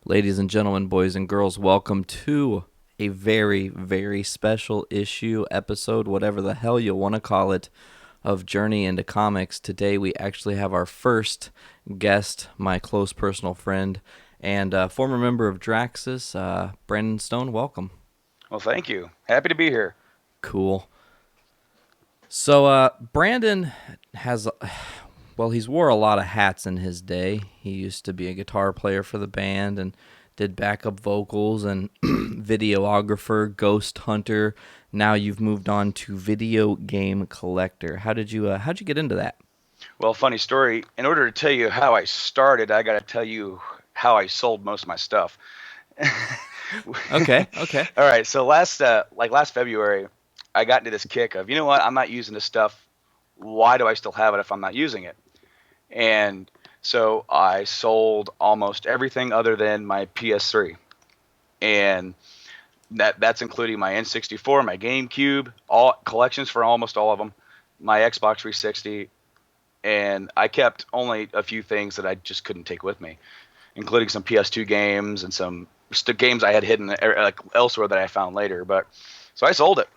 Ladies and gentlemen, boys and girls, welcome to a very, very special issue, episode, whatever the hell you want to call it, of Journey into Comics. Today we actually have our first guest, my close personal friend and former member of Draxus, Branden Stone. Welcome. Well, thank you. Happy to be here. Cool. So, Branden has, well, he's wore a lot of hats in his day. He used to be a guitar player for the band and did backup vocals and videographer, ghost hunter. Now you've moved on to video game collector. How'd you get into that? Well, funny story. In order to tell you how I started, I got to tell you how I sold most of my stuff. Okay, okay. All right. So last February, I got into this kick of, you know what? I'm not using this stuff. Why do I still have it if I'm not using it? And so I sold almost everything other than my PS3, and that's including my N64, my GameCube, all collections for almost all of them, my Xbox 360, and I kept only a few things that I just couldn't take with me, including some PS2 games and some games I had hidden like elsewhere that I found later. But so I sold it,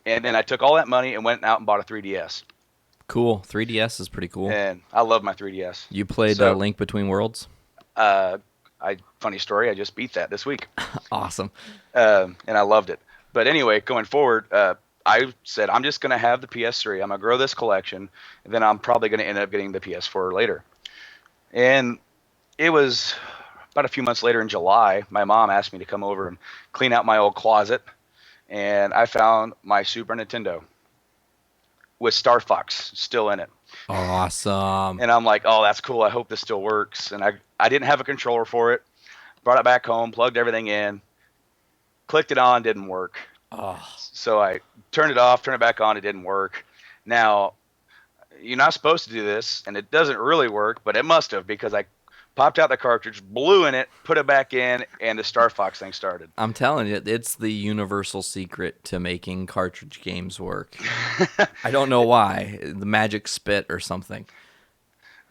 and then I took all that money and went out and bought a 3DS, Cool. 3DS is pretty cool. and I love my 3DS. You played So, Link Between Worlds? uh, funny story, I just beat that this week, Awesome. and I loved it. But anyway, going forward, I said I'm just gonna have the PS3. I'm gonna grow this collection, and then I'm probably gonna end up getting the PS4 later. And it was about a few months later in July, my mom asked me to come over and clean out my old closet, and I found my Super Nintendo with Star Fox still in it. Awesome. And I'm like, oh, that's cool. I hope this still works. And I didn't have a controller for it. Brought it back home, plugged everything in, clicked it on, didn't work. Oh, So I turned it off, turned it back on, it didn't work. Now, you're not supposed to do this, and it doesn't really work, but it must have because I popped out the cartridge, blew in it, put it back in, and the Star Fox thing started. I'm telling you, it's the universal secret to making cartridge games work. I don't know why. The magic spit or something.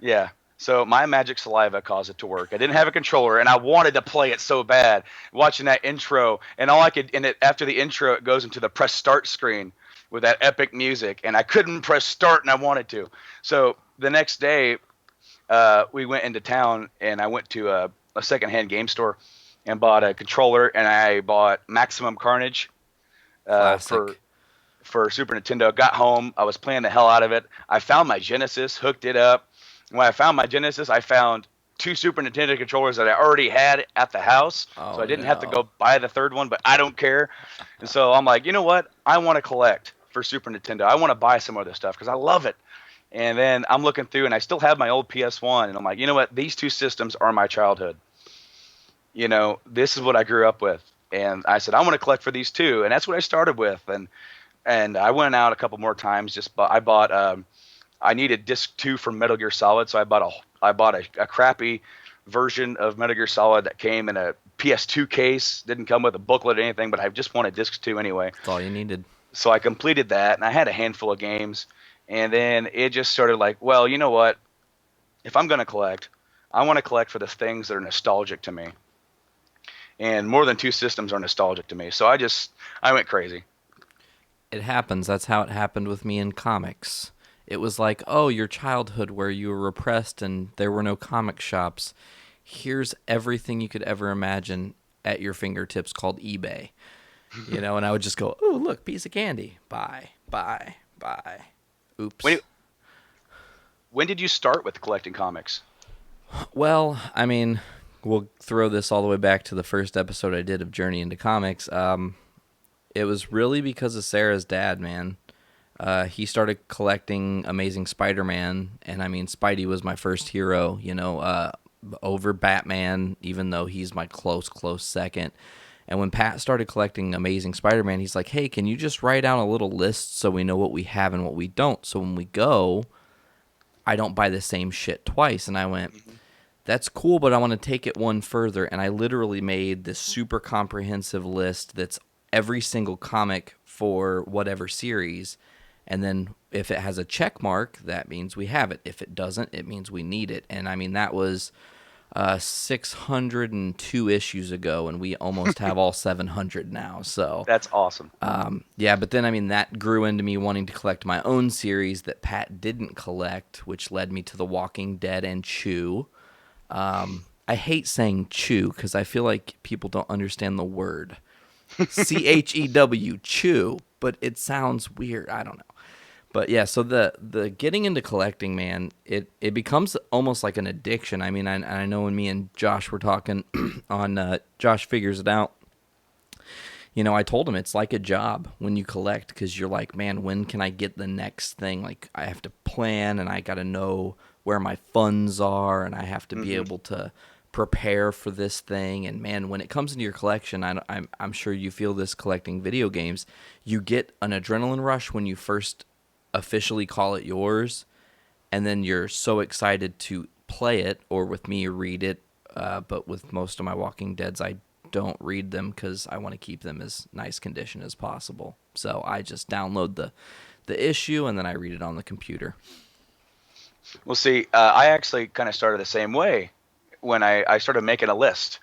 Yeah. So my magic saliva caused it to work. I didn't have a controller, and I wanted to play it so bad. Watching that intro, and all I could, and it after the intro, it goes into the press start screen with that epic music, and I couldn't press start, and I wanted to. So the next day, we went into town, and I went to a secondhand game store and bought a controller, and I bought Maximum Carnage uh, for Classic. for Super Nintendo. Got home, I was playing the hell out of it. I found my Genesis, hooked it up. When I found my Genesis, I found two Super Nintendo controllers that I already had at the house, so Oh I didn't have to no. go buy the third one. But I don't care, and so I'm like, you know what? I want to collect for Super Nintendo. I want to buy some of this stuff because I love it. And then I'm looking through, and I still have my old PS1, and I'm like, you know what? These two systems are my childhood. This is what I grew up with, and I said I want to collect for these two, and that's what I started with. And I went out a couple more times. I bought I needed disc two from Metal Gear Solid, so I bought a crappy version of Metal Gear Solid that came in a PS2 case. Didn't come with a booklet or anything, but I just wanted disc two anyway. That's all you needed. So I completed that, and I had a handful of games. And then it just started like, well, you know what? If I'm gonna collect, I want to collect for the things that are nostalgic to me. And more than two systems are nostalgic to me. So I went crazy. It happens. That's how it happened with me in comics. It was like, oh, your childhood where you were repressed and there were no comic shops. Here's everything you could ever imagine at your fingertips called eBay. And I would just go, oh, look, piece of candy. Buy, buy, buy. When Oops. when did you start with collecting comics? Well, I mean, we'll throw this all the way back to the first episode I did of Journey into Comics. It was really because of Sarah's dad, man. He started collecting Amazing Spider-Man, and I mean, Spidey was my first hero, over Batman, even though he's my close second. And when Pat started collecting Amazing Spider-Man, he's like, hey, can you just write down a little list so we know what we have and what we don't? So when we go, I don't buy the same shit twice. And I went, Hmm. that's cool, but I want to take it one further. And I literally made this super comprehensive list that's every single comic for whatever series. And then if it has a check mark, that means we have it. If it doesn't, it means we need it. And I mean, that was 602 issues ago, and we almost have all 700 now. So, That's awesome. yeah, but then I mean that grew into me wanting to collect my own series that Pat didn't collect, which led me to The Walking Dead and Chew. I hate saying chew because I feel like people don't understand the word. Chew, chew, but it sounds weird. I don't know. But yeah, so the getting into collecting, man, it becomes almost like an addiction. I mean, I know when me and Josh were talking on Josh Figures It Out, I told him it's like a job when you collect because you're like, man, when can I get the next thing? Like, I have to plan and I got to know where my funds are and I have to be Hmm. able to prepare for this thing. And man, when it comes into your collection, I'm sure you feel this collecting video games. You get an adrenaline rush when you first officially call it yours, and then you're so excited to play it, or with me, read it. But with most of my Walking Deads, I don't read them because I want to keep them as nice condition as possible. So I just download the issue and then I read it on the computer. Well, see, I actually kind of started the same way when I started making a list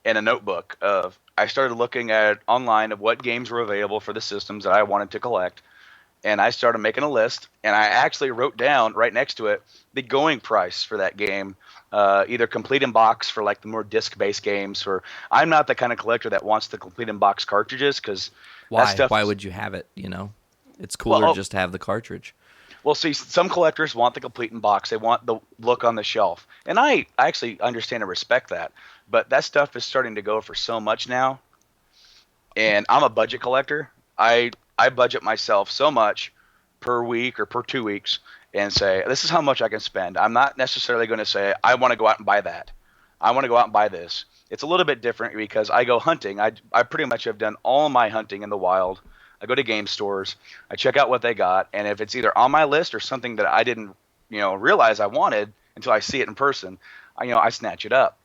in a notebook of I started looking at online of what games were available for the systems that I wanted to collect, and I started making a list, and I actually wrote down right next to it the going price for that game, either complete in box for like the more disc-based games. For I'm not the kind of collector that wants the complete in box cartridges because that Why? stuff Why is would you have it? It's well. cooler just to have the cartridge. Well, see, some collectors want the complete in box. They want the look on the shelf, and I actually understand and respect that. But that stuff is starting to go for so much now, and I'm a budget collector. I budget myself so much per week or per 2 weeks, and say this is how much I can spend. I'm not necessarily going to say I want to go out and buy that. I want to go out and buy this. It's a little bit different because I go hunting. I pretty much have done all my hunting in the wild. I go to game stores. I check out what they got, and if it's either on my list or something that I didn't, realize I wanted until I see it in person, I snatch it up.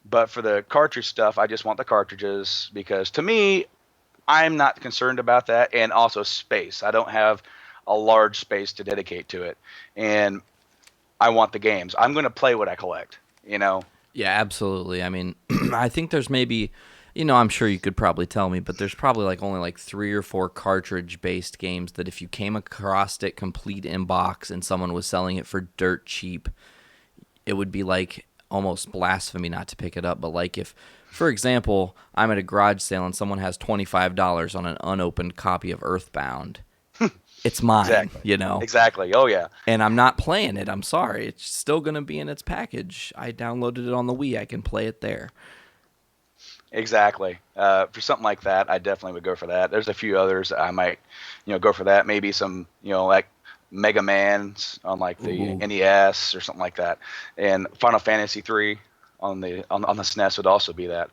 But for the cartridge stuff, I just want the cartridges because to me, I'm not concerned about that, and also space. I don't have a large space to dedicate to it, and I want the games. I'm going to play what I collect. You know. Yeah, absolutely. I mean, I think there's maybe, I'm sure you could probably tell me, but there's probably like only like 3 or 4 cartridge based games that if you came across it complete in box and someone was selling it for dirt cheap, it would be like almost blasphemy not to pick it up. But like if, for example, I'm at a garage sale and someone has $25 on an unopened copy of Earthbound, it's mine, Exactly. . Exactly. Oh yeah. And I'm not playing it. I'm sorry. It's still going to be in its package. I downloaded it on the Wii. I can play it there. Exactly. For something like that, I definitely would go for that. There's a few others I might, go for that. Maybe some, like Mega Man's on like the Ooh. NES or something like that, and Final Fantasy 3 on the SNES would also be that.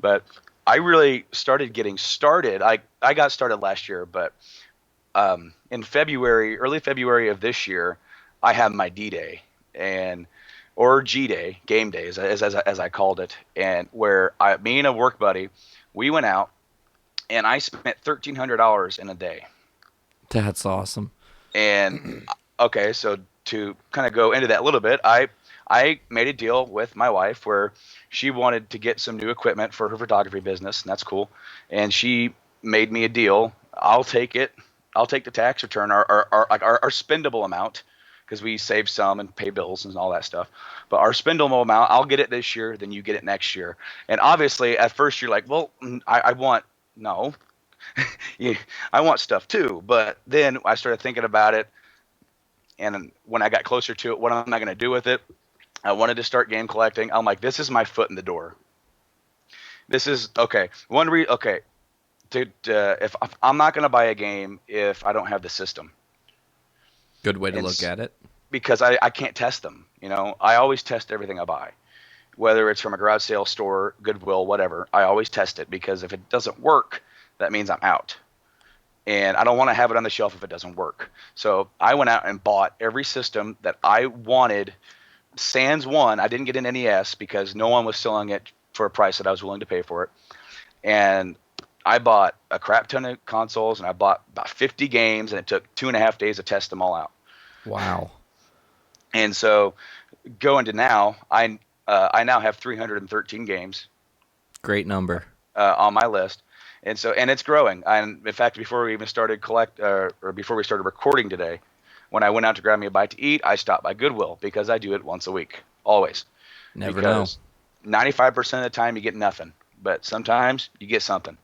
But I really started getting started. I got started last year, but in February, early February of this year, I had my D Day and or G Day, game day, as I called it, and where me and a work buddy, we went out and I spent $1,300 in a day. That's awesome. And okay, so to kind of go into that a little bit, I made a deal with my wife where she wanted to get some new equipment for her photography business, and that's cool. And she made me a deal. I'll take it. I'll take the tax return, our spendable amount, because we save some and pay bills and all that stuff. But our spendable amount, I'll get it this year, then you get it next year. And obviously, at first you're like, well, I want no, yeah, I want stuff too. But then I started thinking about it, and when I got closer to it, what am I going to do with it? I wanted to start game collecting. I'm like, this is my foot in the door. This is okay. Okay, if I'm not going to buy a game if I don't have the system, Good way to and look at it. because I can't test them. I always test everything I buy, whether it's from a garage sale store, Goodwill, whatever. I always test it because if it doesn't work, that means I'm out. And I don't want to have it on the shelf if it doesn't work. So I went out and bought every system that I wanted. Sans one, I didn't get an NES because no one was selling it for a price that I was willing to pay for it. And I bought a crap ton of consoles and I bought about 50 games, and it took 2.5 days to test them all out. Wow. And so going to now, I now have 313 games Great number. on my list, and it's growing. And in fact, before we even started or before we started recording today, when I went out to grab me a bite to eat, I stopped by Goodwill because I do it once a week, always. Never know. Because 95% of the time you get nothing, but sometimes you get something,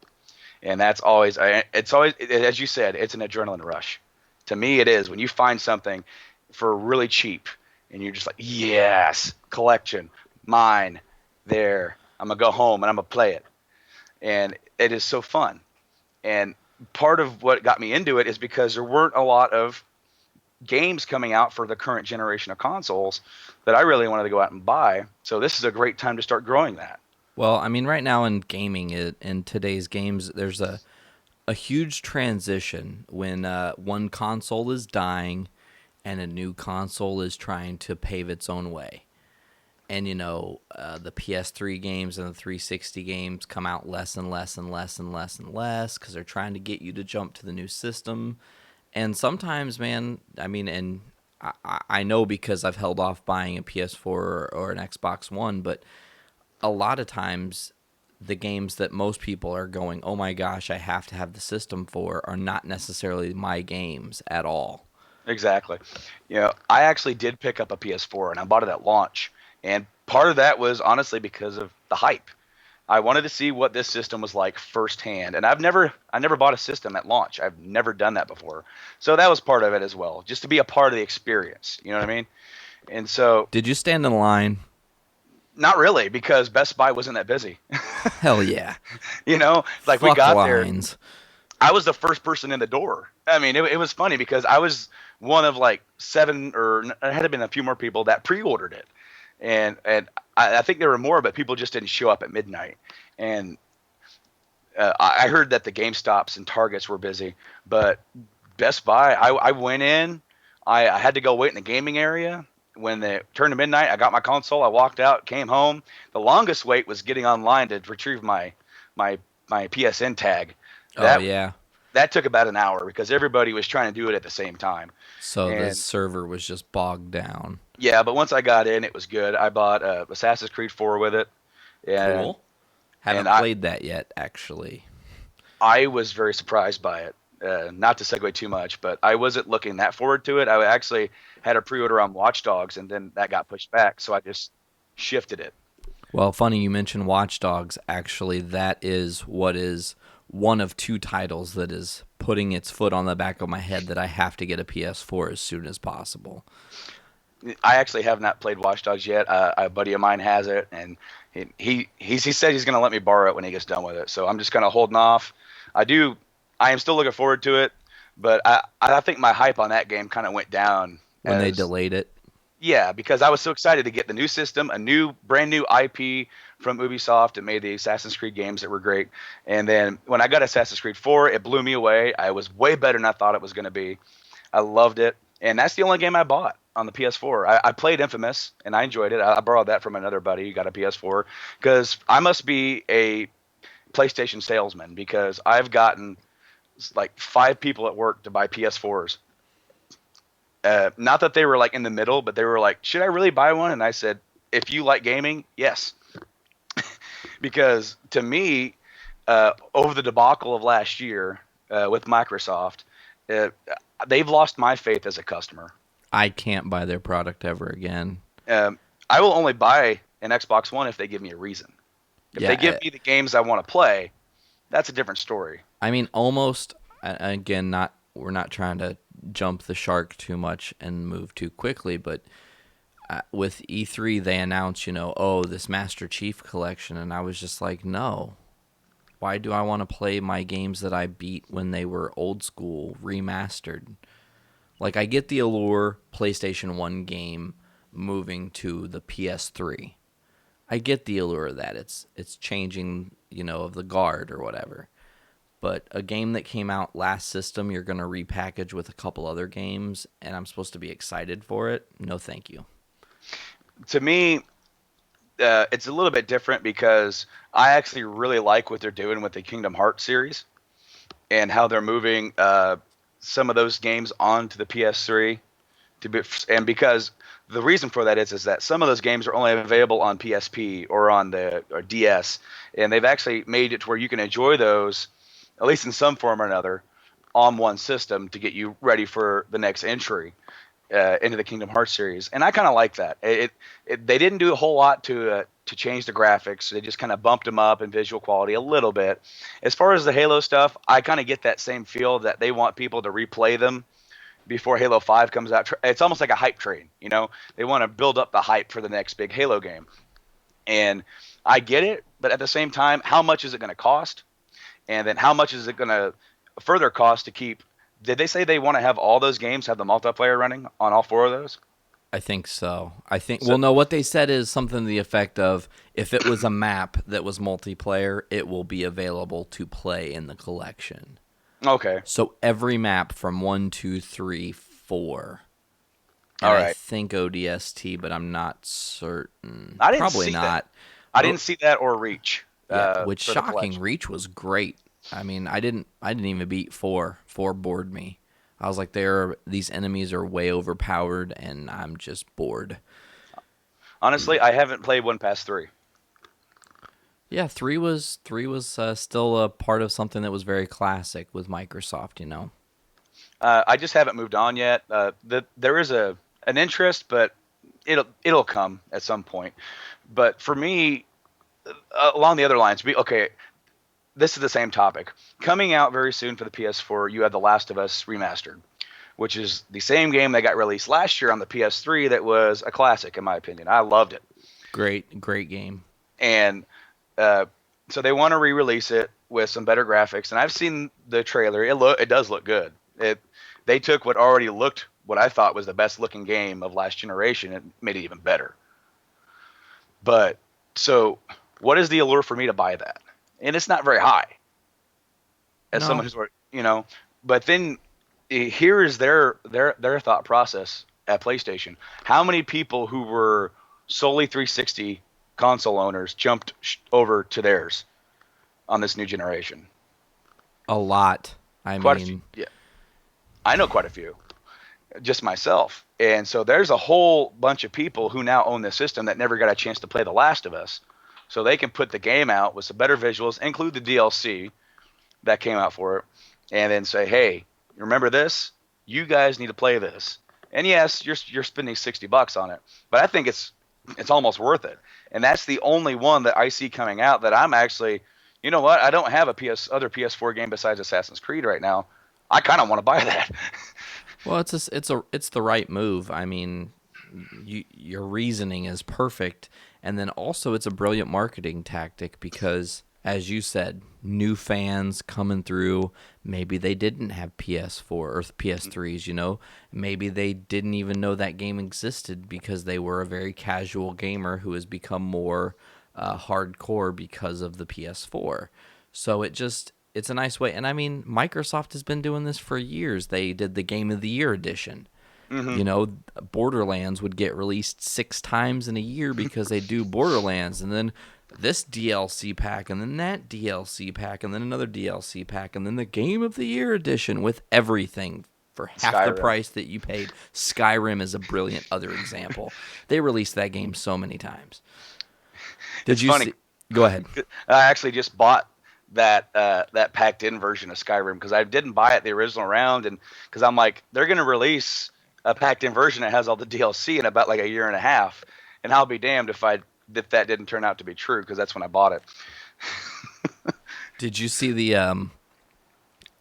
and that's always. It's always, as you said, it's an adrenaline rush. To me, it is when you find something for really cheap, and you're just like, yes, collection, mine, there. I'm gonna go home and I'm gonna play it, and it is so fun. And part of what got me into it is because there weren't a lot of games coming out for the current generation of consoles that I really wanted to go out and buy. So this is a great time to start growing that. Well, I mean, right now in gaming, in today's games, there's a huge transition when one console is dying and a new console is trying to pave its own way. And the PS3 games and the 360 games come out less and less and less and less and less because they're trying to get you to jump to the new system. And sometimes, man, I mean, and I know because I've held off buying a PS4 or an Xbox One, but a lot of times the games that most people are going, oh my gosh, I have to have the system for, are not necessarily my games at all. Exactly. I actually did pick up a PS4 and I bought it at launch. And part of that was honestly because of the hype. I wanted to see what this system was like firsthand. And I never bought a system at launch. I've never done that before. So that was part of it as well, just to be a part of the experience. You know what I mean? And so Did you stand in line? not really because Best Buy wasn't that busy. Hell yeah. Like we Fuck got there. lines. I was the first person in the door. I mean, it was funny because I was one of like seven, or it had been a few more people that pre-ordered it, and I think there were more, but people just didn't show up at midnight. And I heard that the GameStops and Targets were busy, but Best Buy, I went in, I had to go wait in the gaming area. When they turned to midnight, I got my console, I walked out, came home. The longest wait was getting online to retrieve my PSN tag. Oh, That yeah. that took about an hour because everybody was trying to do it at the same time. So the And server was just bogged down. yeah, but once I got in, it was good. I bought Assassin's Creed 4 with it, and Cool. and Haven't played that yet, actually. I was very surprised by it. Not to segue too much, but I wasn't looking that forward to it. I actually had a pre-order on Watch Dogs, and then that got pushed back, so I just shifted it. Well, funny you mentioned Watch Dogs. Actually, that is what is one of two titles that is putting its foot on the back of my head that I have to get a PS4 as soon as possible. I actually have not played Watch Dogs yet. A buddy of mine has it, and he said he's going to let me borrow it when he gets done with it. So I'm just kind of holding off. I am still looking forward to it, but I think my hype on that game kind of went down When they as delayed it. yeah, because I was so excited to get the new system, a brand new IP from Ubisoft that made the Assassin's Creed games that were great. And then when I got Assassin's Creed 4, it blew me away. I was way better than I thought it was going to be. I loved it, and that's the only game I bought on the PS4. I played Infamous, and I enjoyed it. I borrowed that from another buddy who got a PS4 because I must be a PlayStation salesman because I've gotten like 5 people at work to buy PS4s. Not that they were like in the middle, but they were like, should I really buy one? And I said, if you like gaming, yes. Because to me, over the debacle of last year with Microsoft, uh, they've lost my faith as a customer. I can't buy their product ever again. I will only buy an Xbox One if they give me a reason. If Yeah, they give me the games I want to play, that's a different story. I mean, almost. Again, not we're not trying to jump the shark too much and move too quickly, but with E3 they announced, oh, this Master Chief collection, and I was just like, no. Why do I want to play my games that I beat when they were old school remastered? Like, I get the allure PlayStation 1 game moving to the PS3. I get the allure of that. It's changing, of the guard or whatever. But a game that came out last system, you're going to repackage with a couple other games, and I'm supposed to be excited for it? No, thank you. To me, it's a little bit different because I actually really like what they're doing with the Kingdom Hearts series and how they're moving some of those games onto the PS3 And because the reason for that is that some of those games are only available on PSP or on the or DS, and they've actually made it to where you can enjoy those, at least in some form or another, on one system to get you ready for the next entry into the Kingdom Hearts series. And I kind of like that. They didn't do a whole lot to change the graphics. They just kind of bumped them up in visual quality a little bit. As far as the Halo stuff, I kind of get that same feel that they want people to replay them before Halo 5 comes out. It's almost like a hype train, you know? They want to build up the hype for the next big Halo game. And I get it, but at the same time, how much is it going to cost? And then how much is it going to further cost to keep? Did they say they want to have all those games have the multiplayer running on all 4 of those? I think so. Well, no, what they said is something to the effect of, if it was a map that was multiplayer, it will be available to play in the collection. Okay. So every map from 1, 2, 3, 4. And All right. I think ODST, but I'm not certain. I didn't Probably see not. that. I didn't see that or Reach. Which for the shocking. collection. Reach was great. I mean, I didn't even beat 4. 4 bored me. I was like, these enemies are way overpowered, and I'm just bored. Honestly, I haven't played 1 past 3. Yeah, 3 was still a part of something that was very classic with Microsoft, you know. I just haven't moved on yet. There is an interest, but it'll come at some point. But for me, along the other lines, okay, this is the same topic. Coming out very soon for the PS4, you have The Last of Us Remastered, which is the same game that got released last year on the PS3 that was a classic, in my opinion. I loved it. Great game. And so they want to re-release it with some better graphics. And I've seen the trailer. It does look good. They took what already looked, what I thought was the best looking game of last generation, and made it even better. But so what is the allure for me to buy that? And it's not very high. As No. someone who's, you know, but then here is their thought process at PlayStation. How many people who were solely 360 console owners jumped over to theirs on this new generation? A lot. Quite a few. Yeah, I know quite a few, just myself. And so there's a whole bunch of people who now own this system that never got a chance to play The Last of Us. So they can put the game out with some better visuals, include the DLC that came out for it, and then say, hey, you remember this? You guys need to play this. And yes, you're spending $60 on it, but I think it's almost worth it. And that's the only one that I see coming out that I'm actually, you know what? I don't have a other PS4 game besides Assassin's Creed right now. I kind of want to buy that. Well, it's the right move. I mean, your reasoning is perfect, and then also it's a brilliant marketing tactic because, as you said, new fans coming through. Maybe they didn't have PS4 or PS3s, you know. Maybe they didn't even know that game existed because they were a very casual gamer who has become more hardcore because of the PS4. So it's a nice way. And I mean, Microsoft has been doing this for years. They did the Game of the Year edition. Mm-hmm. You know, Borderlands would get released 6 times in a year because they do Borderlands, and then this DLC pack, and then that DLC pack, and then another DLC pack, and then the Game of the Year edition with everything for half the price that you paid. Skyrim is a brilliant other example. They released that game so many times. Did you see? Go ahead. I actually just bought that packed-in version of Skyrim because I didn't buy it the original round, and because I'm like, they're going to release a packed-in version that has all the DLC in about like a year and a half, and I'll be damned if that didn't turn out to be true because that's when I bought it. Did you see the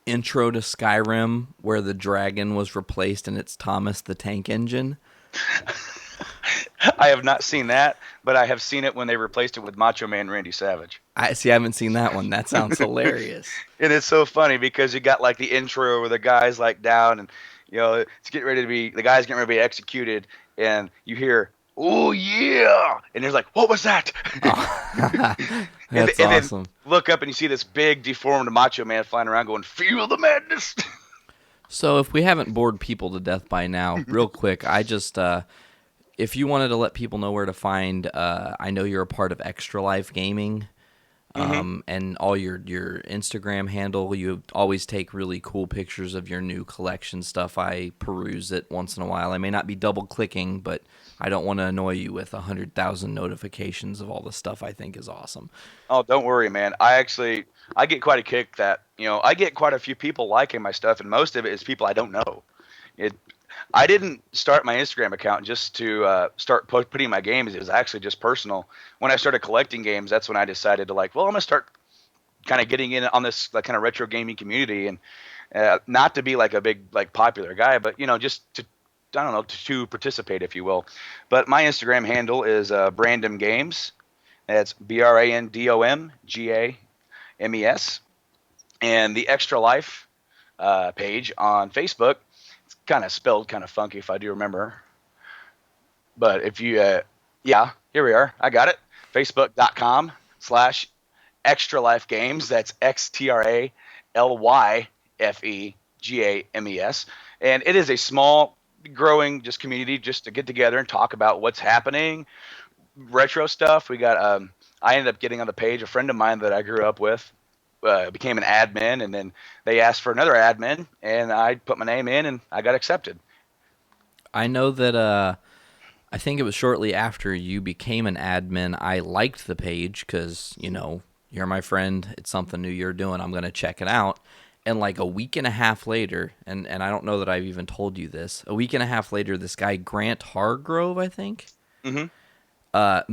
intro to Skyrim where the dragon was replaced and it's Thomas the Tank Engine? I have not seen that, but I have seen it when they replaced it with Macho Man Randy Savage. I haven't seen that one. That sounds hilarious. And it's so funny because you got like the intro where the guy's like down and, you know, the guy's getting ready to be executed, and you hear, "Oh yeah!" and there's like, "What was that?" Oh. That's awesome. Then look up and you see this big deformed Macho Man flying around going, "Feel the madness." So if we haven't bored people to death by now, real quick, I just if you wanted to let people know where to find, I know you're a part of Extra Life Gaming. Mm-hmm. And all your Instagram handle, you always take really cool pictures of your new collection stuff. I peruse it once in a while. I may not be double clicking, but I don't want to annoy you with 100,000 notifications of all the stuff I think is awesome. Oh, don't worry, man. I get quite a kick that, I get quite a few people liking my stuff, and most of it is people I don't know. It I didn't start my Instagram account just to start putting my games. It was actually just personal. When I started collecting games, that's when I decided to like, well, I'm gonna start kind of getting in on this like kind of retro gaming community, and not to be like a big like popular guy, but just to I don't know to participate, if you will. But my Instagram handle is Brandon Games. That's BrandonGames, and the Extra Life page on Facebook. It's kind of spelled kind of funky if I do remember. But if you, yeah, here we are. I got it. Facebook.com/Extra Life Games. That's XTRALYFEGAMES. And it is a small, growing just community just to get together and talk about what's happening, retro stuff. We got, I ended up getting on the page. A friend of mine that I grew up with became an admin, and then they asked for another admin, and I put my name in, and I got accepted. I know that I think it was shortly after you became an admin, I liked the page because, you're my friend. It's something new you're doing. I'm going to check it out. And like a week and a half later, and I don't know that I've even told you this, a week and a half later, this guy, Grant Hargrove, I think, Mm-hmm.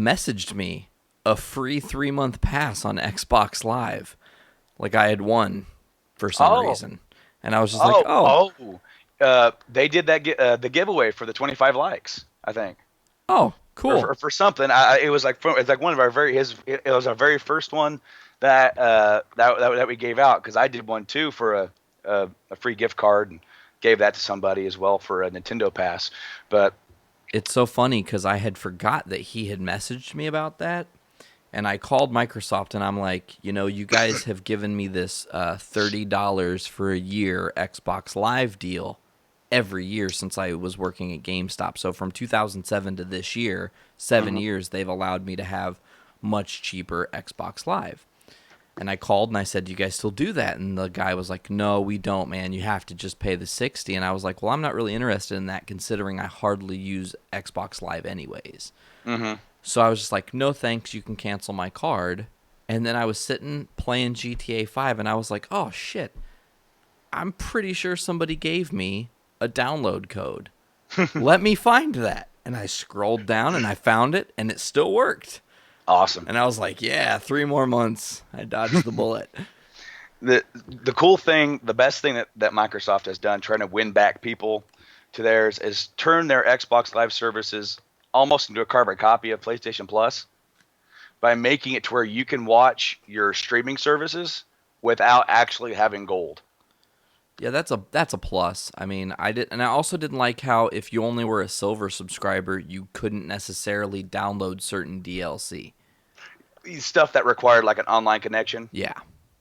messaged me a free 3-month pass on Xbox Live. Like I had won for some Oh, reason. And I was just like, oh, they did that the giveaway for the 25 likes, I think, oh, or cool. for something. It was like it's like one of our it was our very first one that we gave out, because I did one too for a free gift card, and gave that to somebody as well for a Nintendo Pass. But It's so funny because I had forgot that he had messaged me about that. And I called Microsoft and I'm like, you guys have given me this $30 for a year Xbox Live deal every year since I was working at GameStop. So from 2007 to this year, 7 years, they've allowed me to have much cheaper Xbox Live. And I called and I said, "Do you guys still do that?" And the guy was like, "No, we don't, man. You have to just pay the 60." And I was like, "Well, I'm not really interested in that considering I hardly use Xbox Live anyways." mm-hmm. So I was just like, "No, thanks. You can cancel my card." And then I was sitting playing GTA 5 and I was like, "Oh shit. I'm pretty sure somebody gave me a download code. Let me find that." And I scrolled down and I found it and it still worked. Awesome. And I was like, "Yeah, 3 more months. I dodged the bullet." The cool thing, the best thing that Microsoft has done trying to win back people to theirs is turn their Xbox Live services almost into a carbon copy of PlayStation Plus by making it to where you can watch your streaming services without actually having gold. Yeah, that's a plus. I mean, I also didn't like how if you only were a silver subscriber, you couldn't necessarily download certain DLC. Stuff that required like an online connection. Yeah.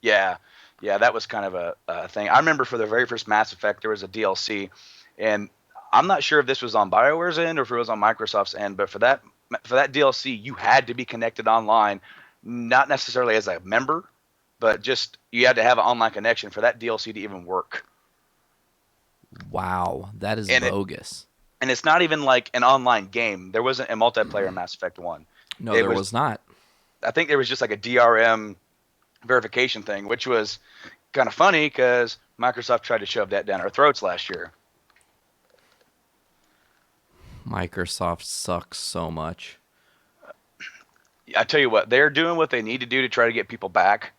Yeah, yeah, that was kind of a thing. I remember for the very first Mass Effect, there was a DLC, and I'm not sure if this was on BioWare's end or if it was on Microsoft's end, but for that DLC, you had to be connected online, not necessarily as a member, but just you had to have an online connection for that DLC to even work. Wow, that is And it bogus. and it's not even like an online game. There wasn't a multiplayer in Mass Effect 1. No, It there was was not. I think there was just like a DRM verification thing, which was kind of funny because Microsoft tried to shove that down our throats last year. Microsoft sucks so much. I tell you what, they're doing what they need to do to try to get people back.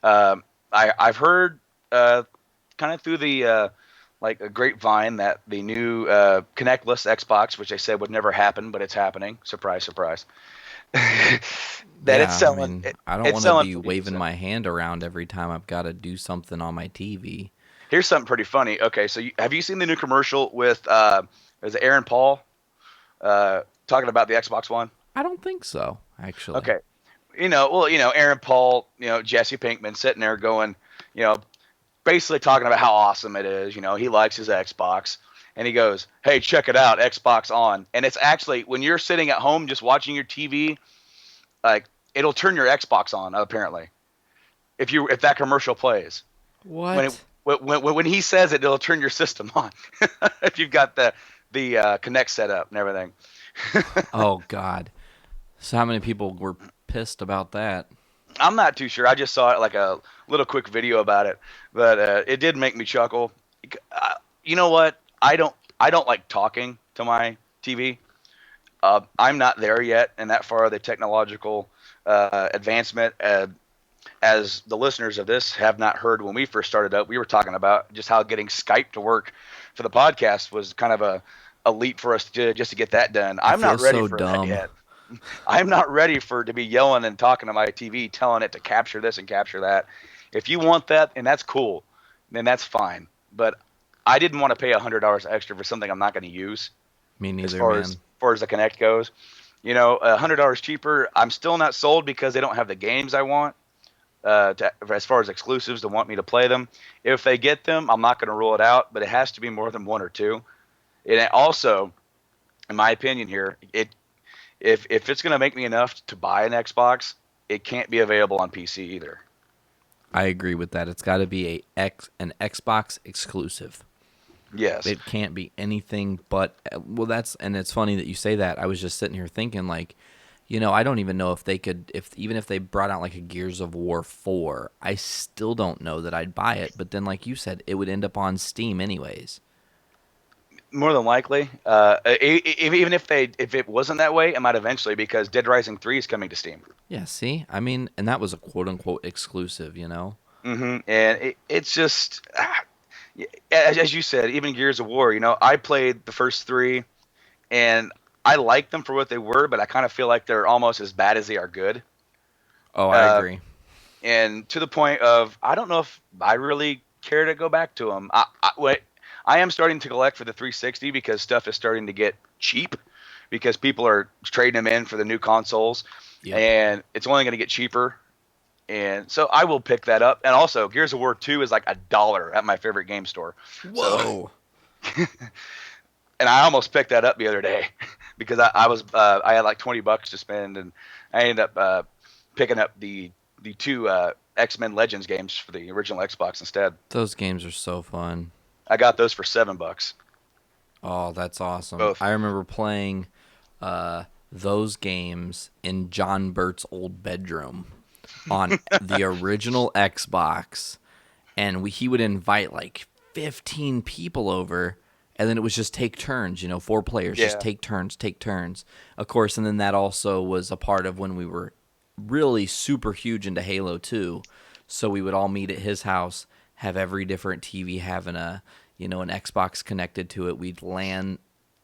I've heard kind of through the like a grapevine that the new connectless Xbox, which they said would never happen, but it's happening. Surprise, surprise. That it's Yeah, I selling. mean, I don't It's want to selling be waving 50%. my hand around every time I've got to do something on my TV. Here's something pretty funny. Okay, so have you seen the new commercial with is it Aaron Paul talking about the Xbox One? I don't think so, actually. Okay, Aaron Paul, Jesse Pinkman sitting there going, you know, basically talking about how awesome it is. He likes his Xbox, and he goes, "Hey, check it out, Xbox on." And it's actually when you're sitting at home just watching your TV, like it'll turn your Xbox on apparently if that commercial plays. What? When he says it, it'll turn your system on if you've got the Connect set up and everything. Oh God. So how many people were pissed about that? I'm not too sure. I just saw it like a little quick video about it, but it did make me chuckle. You know what? I don't like talking to my TV. I'm not there yet, and that far of the technological advancement. As the listeners of this have not heard, when we first started up, we were talking about just how getting Skype to work for the podcast was kind of a leap for us just to get that done. I I'm feel not ready so for that dumb. yet. I'm not ready to be yelling and talking to my TV, telling it to capture this and capture that. If you want that, and that's cool, then that's fine. But I didn't want to pay $100 extra for something I'm not going to use. Me As neither, far as man. far as the Connect goes, $100 cheaper. I'm still not sold because they don't have the games I want. As far as exclusives to want me to play them. If they get them, I'm not going to rule it out, but it has to be more than one or two. And it also, in my opinion here, if it's going to make me enough to buy an Xbox, it can't be available on PC either. I agree with that. It's got to be an Xbox exclusive. Yes. It can't be anything but and it's funny that you say that. I was just sitting here thinking like, I don't even know if they could even if they brought out like a Gears of War 4, I still don't know that I'd buy it, but then like you said, it would end up on Steam anyways. More than likely. Even if it wasn't that way, it might eventually because Dead Rising 3 is coming to Steam. Yeah, see? I mean, and that was a quote unquote exclusive. And it's just, as you said, even Gears of War, I played the first three and I like them for what they were, but I kind of feel like they're almost as bad as they are good. Oh, I Uh, agree. and to the point of, I don't know if I really care to go back to them. I am starting to collect for the 360 because stuff is starting to get cheap because people are trading them in for the new consoles, Yep. and it's only going to get cheaper. And so I will pick that up. And also, Gears of War 2 is like $1 at my favorite game store. So, Whoa. and I almost picked that up the other day because I had like $20 to spend, and I ended up picking up the two X-Men Legends games for the original Xbox instead. Those games are so fun. I got those for $7. Oh, that's awesome. Both. I remember playing those games in John Burt's old bedroom on the original Xbox, and he would invite like 15 people over, and then it was just take turns, 4 players, just Yeah. take turns. Of course, and then that also was a part of when we were really super huge into Halo 2, so we would all meet at his house, have every different TV having an Xbox connected to it. We'd LAN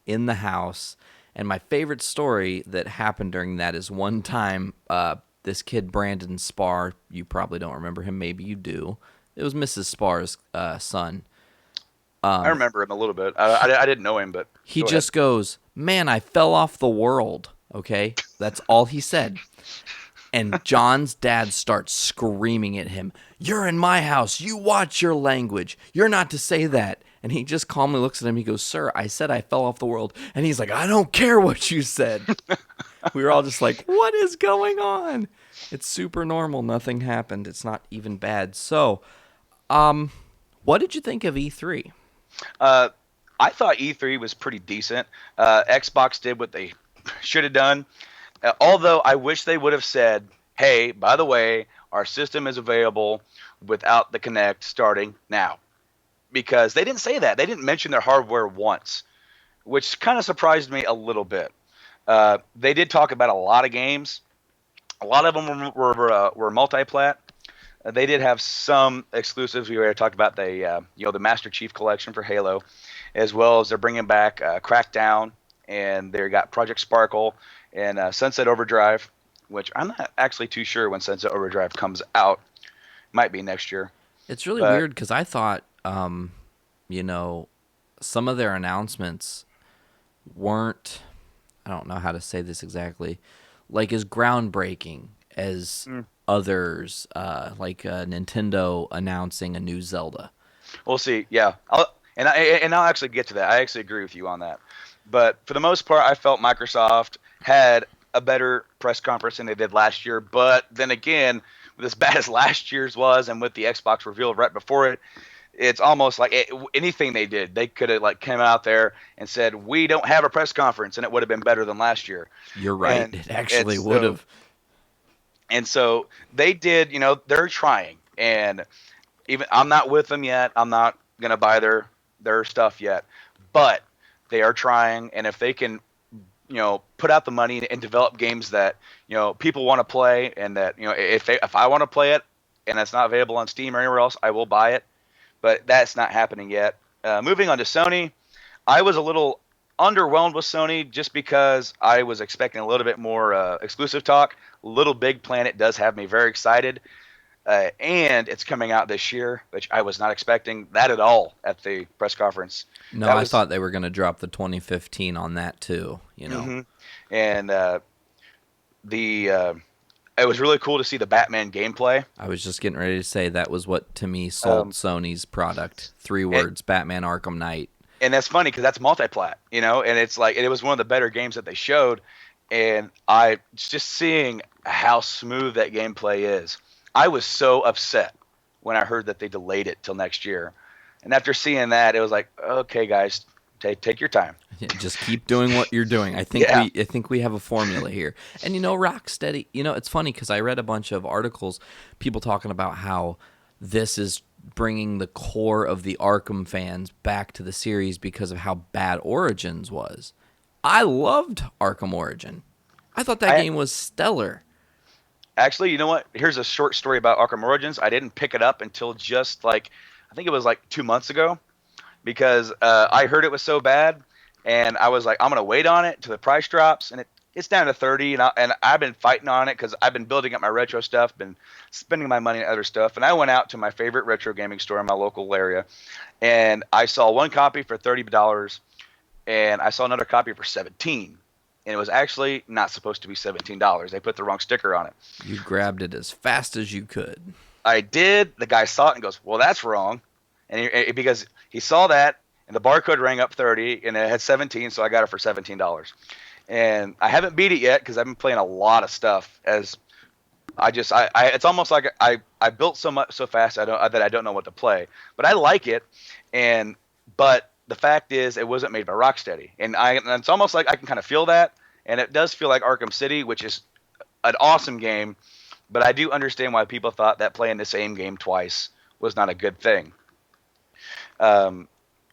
in the house. And my favorite story that happened during that is one time, this kid, Branden Spar, you probably don't remember him, maybe you do. It was Mrs. Spar's son. I remember him a little bit. I didn't know him, but He go ahead. just goes, "Man, I fell off the world." Okay? That's all he said. And John's dad starts screaming at him, "You're in my house. You watch your language. You're not to say that." And he just calmly looks at him. He goes, "Sir, I said I fell off the world." And he's like, "I don't care what you said." We were all just like, what is going on? It's super normal. Nothing happened. It's not even bad. So, what did you think of E3? Uh, I thought E3 was pretty decent. Xbox did what they should have done. Although I wish they would have said, "Hey, by the way, our system is available without the Kinect starting now," because they didn't say that. They didn't mention their hardware once, which kind of surprised me a little bit. They did talk about a lot of games. A lot of them were multi-plat. They did have some exclusives. We already talked about the Master Chief Collection for Halo, as well as they're bringing back Crackdown, and they got Project Sparkle and Sunset Overdrive, which I'm not actually too sure when Sunset Overdrive comes out. Might be next year, It's really but weird because I thought, you know, some of their announcements weren't, I don't know how to say this exactly, like as groundbreaking as others, like Nintendo announcing a new Zelda. we'll see. Yeah, I'll actually get to that. I actually agree with you on that. But for the most part, I felt Microsoft had a better press conference than they did last year. But then again, with as bad as last year's was, and with the Xbox reveal right before it, it's almost like anything they did, they could have like came out there and said, "We don't have a press conference," and it would have been better than last year. You're right. And It actually it's would so have. and so they did. They're trying, and even I'm not with them yet. I'm not gonna buy their stuff yet, but they are trying. And if they can, put out the money and develop games that people want to play, and that if I want to play it and it's not available on Steam or anywhere else, I will buy it. But that's not happening yet. Moving on to Sony, I was a little underwhelmed with Sony just because I was expecting a little bit more exclusive talk. Little Big Planet does have me very excited. And it's coming out this year, which I was not expecting that at all at the press conference. No, That I was, thought they were going to drop the 2015 on that too, you know. hmm and the it was really cool to see the Batman gameplay. I was just getting ready to say that was what to me sold Um, Sony's product. Three it, words, Batman Arkham Knight. and that's funny because that's multiplat, and it's like it was one of the better games that they showed, and I just seeing how smooth that gameplay is. I was so upset when I heard that they delayed it till next year, and after seeing that, it was like, okay, guys, take your time. Yeah, just keep doing what you're doing. Yeah. I think we have a formula here. And Rocksteady, it's funny because I read a bunch of articles, people talking about how this is bringing the core of the Arkham fans back to the series because of how bad Origins was. I loved Arkham Origin. I thought that I game was stellar. Actually, you know what? Here's a short story about Arkham Origins. I didn't pick it up until just like I think it was like 2 months ago because I heard it was so bad, and I was like, I'm gonna wait on it till the price drops, and it's down to 30, and I've been fighting on it because I've been building up my retro stuff, been spending my money on other stuff, and I went out to my favorite retro gaming store in my local area, and I saw one copy for $30, and I saw another copy for 17, and it was actually not supposed to be $17. They put the wrong sticker on it. You grabbed it as fast as you could. I did. The guy saw it and goes, "Well, that's wrong," and because he saw that and the barcode rang up 30 and it had 17, so I got it for $17. And I haven't beat it yet because I've been playing a lot of stuff. As it's almost like I built so much so fast that I don't know what to play, but I like it. But the fact is, it wasn't made by Rocksteady, and it's almost like I can kind of feel that, and it does feel like Arkham City, which is an awesome game. But I do understand why people thought that playing the same game twice was not a good thing. Um,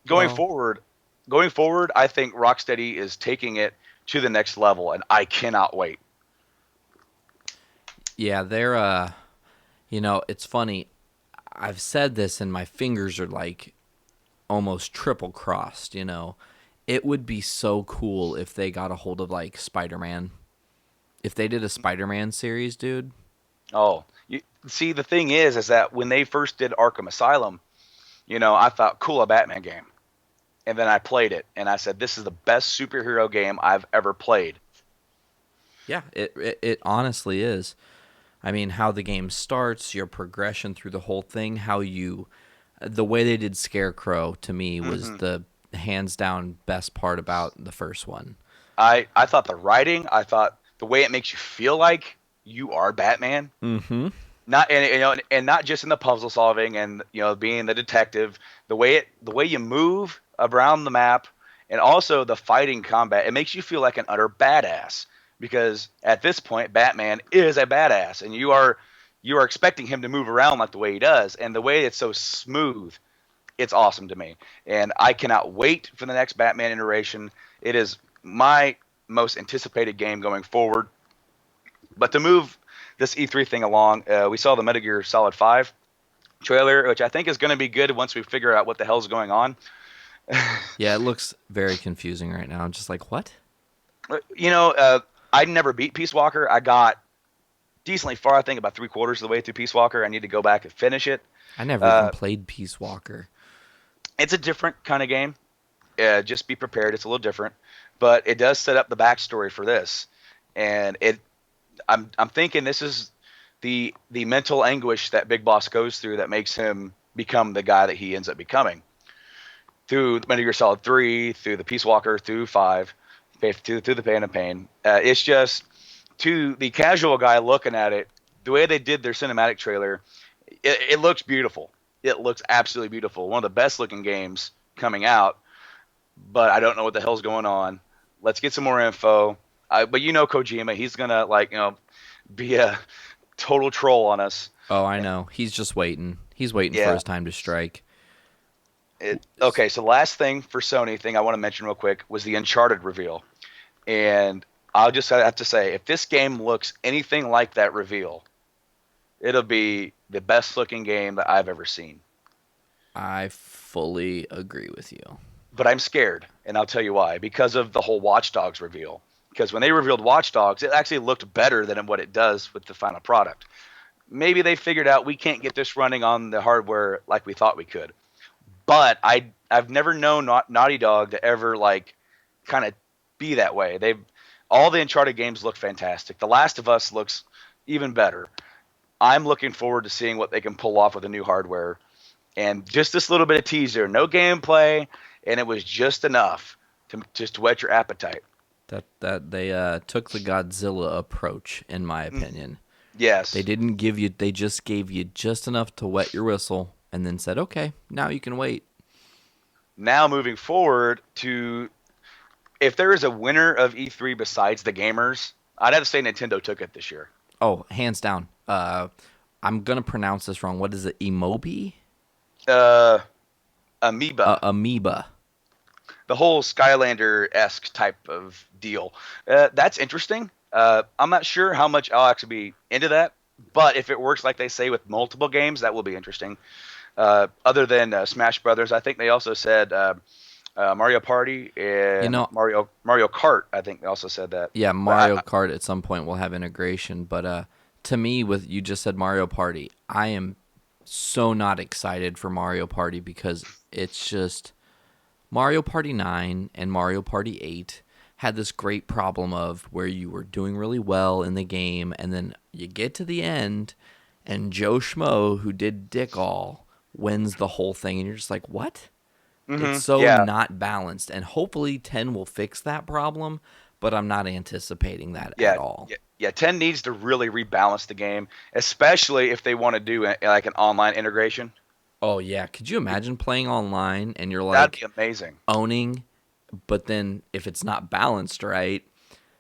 going Well, forward, going forward, I think Rocksteady is taking it to the next level, and I cannot wait. yeah, they're it's funny. I've said this and my fingers are like almost triple crossed. It would be so cool if they got a hold of like Spider-Man. If they did a Spider-Man series, dude. Oh, you see, the thing is that when they first did Arkham Asylum, I thought, cool, a Batman game, and then I played it, and I said, this is the best superhero game I've ever played. Yeah, it honestly is. I mean, how the game starts, your progression through the whole thing, the way they did Scarecrow to me was hmm the hands down best part about the first one. I thought the writing, I thought the way it makes you feel like you are Batman. Mm-hmm. Not and not just in the puzzle solving and being the detective, the way you move around the map, and also the fighting combat, it makes you feel like an utter badass because at this point Batman is a badass, and you are expecting him to move around like the way he does, and the way it's so smooth, it's awesome to me, and I cannot wait for the next Batman iteration. It is my most anticipated game going forward. But to move this E3 thing along, we saw the Metal Gear Solid 5 trailer, which I think is going to be good once we figure out what the hell's going on. Yeah, it looks very confusing right now. I'm just like, what? you know, uh, I never beat Peace Walker. I got decently far, I think about three-quarters of the way through Peace Walker. I need to go back and finish it. I never even Uh, played Peace Walker. it's a different kind of game. Just be prepared. It's a little different. But it does set up the backstory for this. And I'm thinking this is the mental anguish that Big Boss goes through that makes him become the guy that he ends up becoming through Metal Gear Solid 3, through the Peace Walker, through 5, through the Pain of Pain. It's just to the casual guy looking at it, the way they did their cinematic trailer, it looks beautiful. It looks absolutely beautiful. One of the best looking games coming out, but I don't know what the hell's going on. Let's get some more info. But you know Kojima, he's gonna be a total troll on us. Oh, I know. He's just waiting. He's waiting for Yeah. his time to strike. Okay, so the last thing for Sony thing I want to mention real quick was the Uncharted reveal. And I'll just have to say, if this game looks anything like that reveal, it'll be the best looking game that I've ever seen. I fully agree with you. But I'm scared, and I'll tell you why. Because of the whole Watch Dogs reveal. Because when they revealed Watch Dogs, it actually looked better than what it does with the final product. Maybe they figured out we can't get this running on the hardware like we thought we could. But I've never known Naughty Dog to ever kind of be that way. All the Uncharted games look fantastic. The Last of Us looks even better. I'm looking forward to seeing what they can pull off with the new hardware. And just this little bit of teaser, no gameplay, and it was just enough to just whet your appetite. That they took the Godzilla approach, in my opinion. Yes. They didn't give you. They just gave you just enough to wet your whistle, and then said, "Okay, now you can wait." Now moving forward to, if there is a winner of E3 besides the gamers, I'd have to say Nintendo took it this year. Oh, hands down. I'm gonna pronounce this wrong. What is it? Emobi? Amoeba. Amoeba. The whole Skylander-esque type of deal. That's interesting. I'm not sure how much I'll actually be into that, but if it works like they say with multiple games, that will be interesting. Other than Smash Brothers, I think they also said Mario Party and Mario Kart. I think they also said that. Yeah, Mario Kart at some point will have integration, but to me, with you just said Mario Party, I am so not excited for Mario Party because it's just Mario Party 9 and Mario Party 8 had this great problem of where you were doing really well in the game, and then you get to the end, and Joe Schmo, who did Dick All, wins the whole thing, and you're just like, what? It's so not balanced, and hopefully 10 will fix that problem, but I'm not anticipating that at all. Yeah, 10 needs to really rebalance the game, especially if they want to do like an online integration. Oh, yeah. Could you imagine playing online and you're That'd like be amazing. owning, but then if it's not balanced right,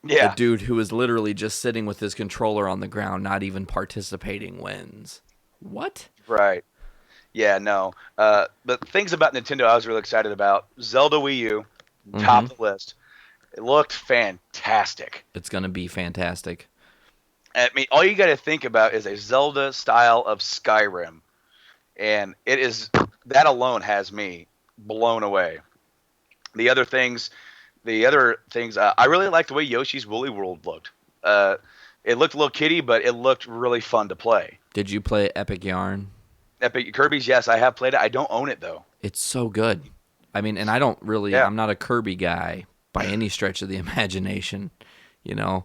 Yeah. the dude who is literally just sitting with his controller on the ground, not even participating, wins. What? Right. Yeah, no. But things about Nintendo I was really excited about. Zelda Wii U, top of the list. It looked fantastic. It's going to be fantastic. I mean, all you got to think about is a Zelda style of Skyrim. And that alone has me blown away. The other things, I really liked the way Yoshi's Woolly World looked. It looked a little kiddie, but it looked really fun to play. Did you play Epic Yarn? Epic Kirby's, yes, I have played it. I don't own it, though. It's so good. I mean, and I don't really, I'm not a Kirby guy by any stretch of the imagination. You know,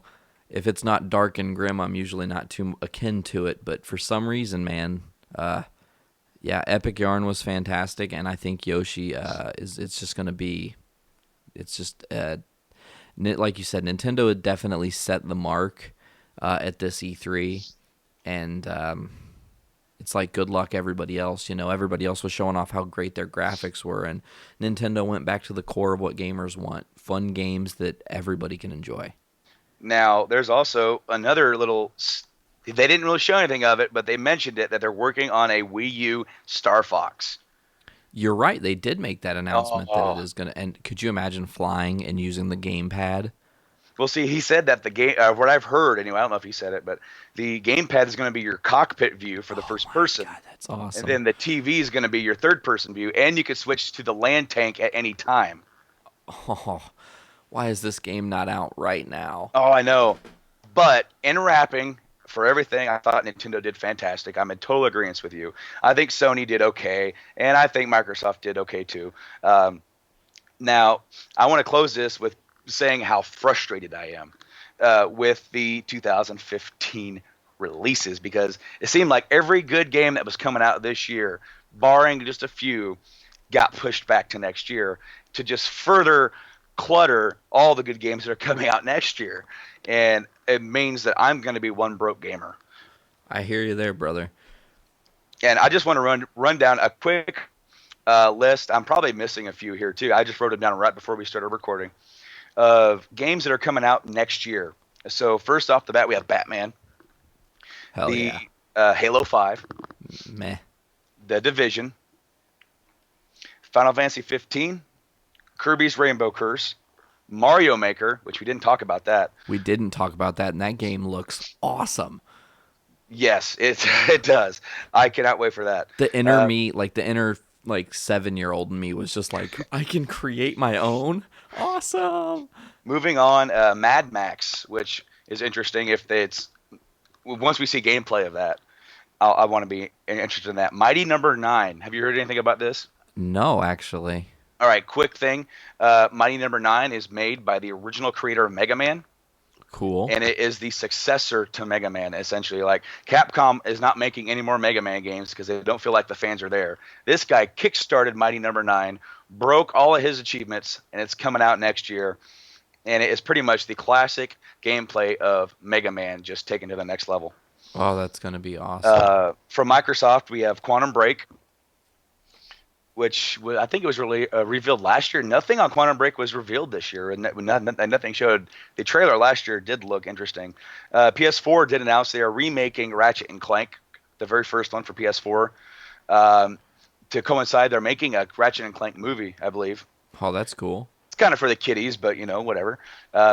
if it's not dark and grim, I'm usually not too akin to it. But for some reason, man, yeah, Epic Yarn was fantastic, and I think Yoshi it's just going to be, it's just, like you said, Nintendo had definitely set the mark at this E3, and it's like good luck everybody else. You know, everybody else was showing off how great their graphics were, and Nintendo went back to the core of what gamers want, fun games that everybody can enjoy. Now, there's also another little... They didn't really show anything of it, but they mentioned it, that they're working on a Wii U Star Fox. You're right. They did make that announcement that it is going to... And could you imagine flying and using the gamepad? Well, see, he said that the game... what I've heard, anyway, I don't know if he said it, but the gamepad is going to be your cockpit view for the first person. God, that's awesome. And then the TV is going to be your third-person view, and you could switch to the land tank at any time. Oh, why is this game not out right now? Oh, I know. But in wrapping... For everything, I thought Nintendo did fantastic. I'm in total agreement with you. I think Sony did okay, and I think Microsoft did okay too. Now, I want to close this with saying how frustrated I am with the 2015 releases, because it seemed like every good game that was coming out this year, barring just a few, got pushed back to next year to just further clutter all the good games that are coming out next year. And it means that I'm going to be one broke gamer. I hear you there, brother. And I just want to run down a quick list. I'm probably missing a few here too. I just wrote them down right before we started recording of games that are coming out next year. So first off the bat, we have Batman, Hell the yeah. Halo 5, Meh. The Division, Final Fantasy 15, Kirby's Rainbow Curse, Mario Maker, which we didn't talk about that. We didn't talk about that, and that game looks awesome. Yes, it does. I cannot wait for that. The inner me, like the inner like 7-year-old me was just like, I can create my own. Awesome. Moving on, Mad Max, which is interesting. If it's once we see gameplay of that, I want to be interested in that. Mighty Number Nine. Have you heard anything about this? No, actually. All right, quick thing. Mighty Number Nine is made by the original creator of Mega Man, Cool. and it is the successor to Mega Man. Essentially, like Capcom is not making any more Mega Man games because they don't feel like the fans are there. This guy kickstarted Mighty Number Nine, broke all of his achievements, and it's coming out next year. And it is pretty much the classic gameplay of Mega Man, just taken to the next level. Oh, that's going to be awesome. From Microsoft, we have Quantum Break, which I think it was really revealed last year. Nothing on Quantum Break was revealed this year, and nothing showed. The trailer last year did look interesting. PS4 did announce they are remaking Ratchet and Clank, the very first one for PS4. To coincide, they're making a Ratchet and Clank movie, I believe. Oh, that's cool. It's kind of for the kiddies, but whatever.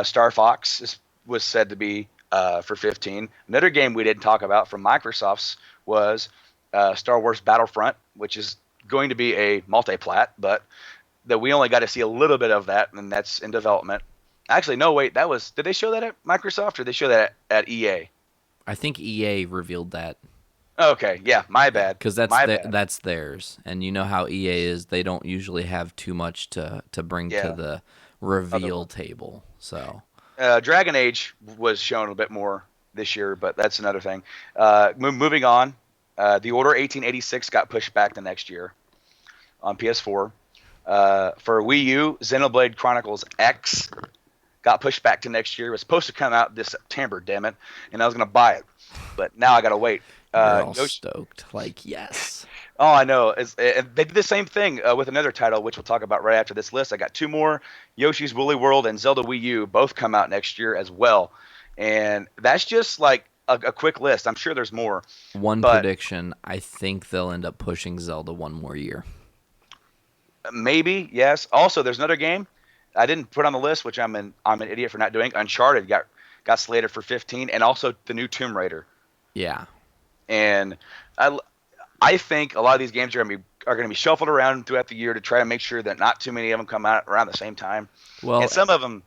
Star Fox was said to be for 15. Another game we didn't talk about from Microsoft's was Star Wars Battlefront, which is going to be a multi-plat, but that we only got to see a little bit of that, and that's in development. Actually, no, wait, did they show that at Microsoft or did they show that at EA? I think EA revealed that. Okay, yeah, my bad. Because that's theirs, and you know how EA is. They don't usually have too much to bring to the reveal table. So Dragon Age was shown a bit more this year, but that's another thing. Moving on, The Order 1886 got pushed back the next year on PS4. For Wii U, Xenoblade Chronicles X got pushed back to next year. It was supposed to come out this September, damn it, and I was going to buy it, but now I got to wait. You're all stoked. Like, yes. Oh, I know. They did the same thing with another title, which we'll talk about right after this list. I got two more. Yoshi's Woolly World and Zelda Wii U both come out next year as well. And that's just like a quick list. I'm sure there's more. One prediction, I think they'll end up pushing Zelda one more year. Maybe, yes. Also, there's another game I didn't put on the list, which I'm an idiot for not doing. Uncharted got slated for 15, and also the new Tomb Raider. Yeah. And I think a lot of these games are going to be shuffled around throughout the year to try to make sure that not too many of them come out around the same time. Well, and some of them,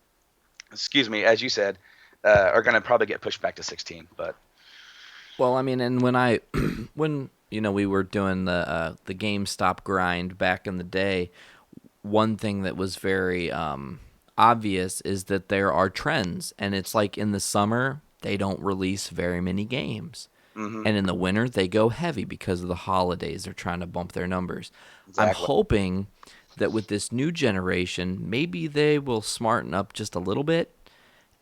excuse me, as you said, are going to probably get pushed back to 16. But well, I mean, and when we were doing the GameStop grind back in the day, one thing that was very obvious is that there are trends, and it's like in the summer they don't release very many games. Mm-hmm. And in the winter, they go heavy because of the holidays. They're trying to bump their numbers. Exactly. I'm hoping that with this new generation, maybe they will smarten up just a little bit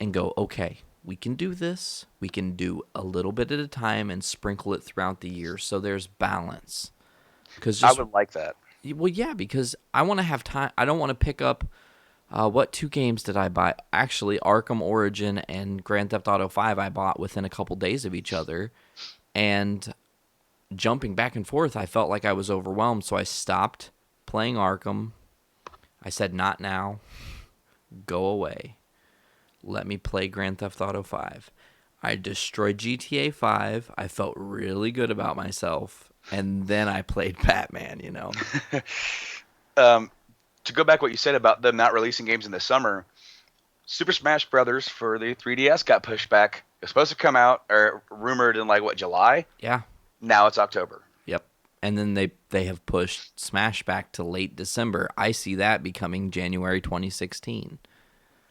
and go, okay, we can do this. We can do a little bit at a time and sprinkle it throughout the year so there's balance. I would like that. Well, yeah, because I want to have time. I don't want to pick up what two games did I buy? Actually, Arkham Origin and Grand Theft Auto 5 I bought within a couple days of each other. And jumping back and forth, I felt like I was overwhelmed, so I stopped playing Arkham. I said, not now. Go away. Let me play Grand Theft Auto 5. I destroyed GTA 5. I felt really good about myself. And then I played Batman, To go back what you said about them not releasing games in the summer, Super Smash Brothers for the 3DS got pushed back. It was supposed to come out, or rumored in July? Yeah. Now it's October. Yep. And then they have pushed Smash back to late December. I see that becoming January 2016.